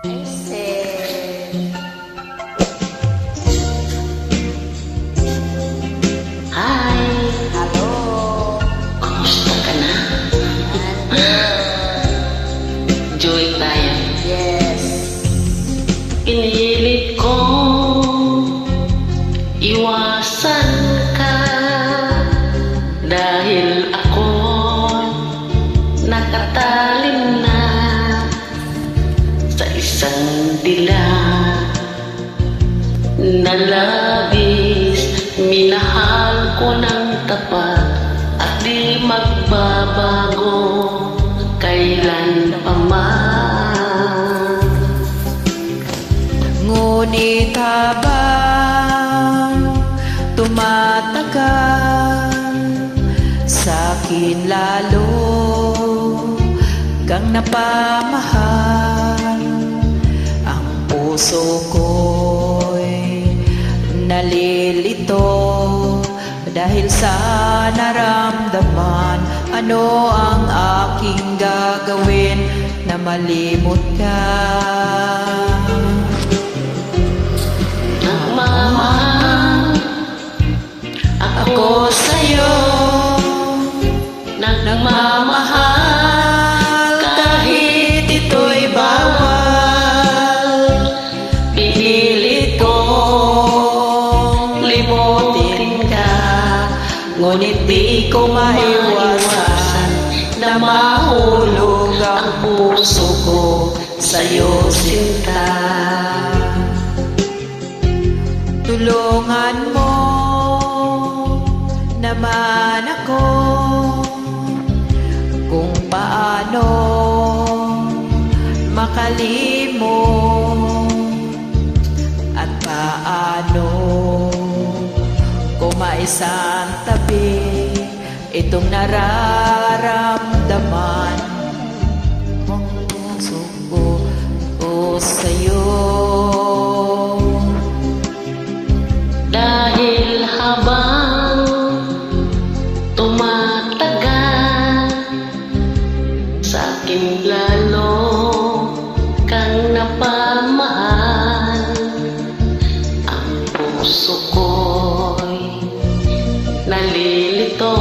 I said, Hi! hello. Kumusta ka na? Joy tayo. Yes. Pinilit ko iwasan ka dahil ako nakatalim na sa isang dilag na labis. Minahal ko ng tapat at di magbabago kailan pa man. Ngunit habang tumatagal, sa'kin lalo kang napamahal. Ang puso ko'y nalilito dahil sa naramdaman. Ano ang aking gagawin na malimot ka? Nagmamahal ako sa'yo, nagmamahal kahit ito'y bawal. Pinilit kong limutin ka, Ngunit di ko maiwasan na mahulog ang puso ko sa'yo, sinta. Tulungan mo naman ako kung paano makalimot at paano ko maisang tabi itong nararamdaman mong puso ko sa'yo. Dahil habang tumatagal, sa'kin lalo kang napamahal. Ang puso ko'y nalilito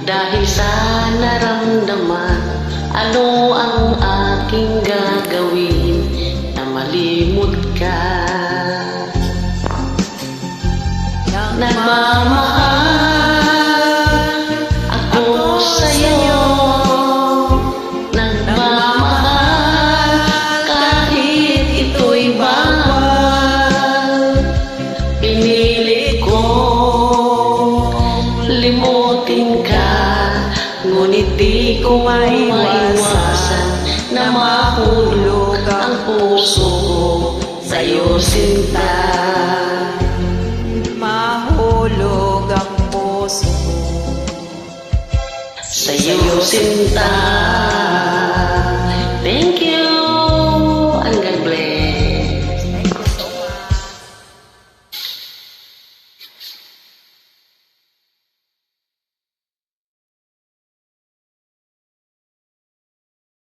dahil sa naramdaman. Ano ang aking gagawin na malimot ka? Nagmamahal ako sa'yo, nagmamahal kahit ito'y bawal. Pinili ko limutin ka, ngunit di ko maiwasan na mahulog ang puso ko sa'yo, sinta. Mahulog ang puso ko Sa'yo, sinta.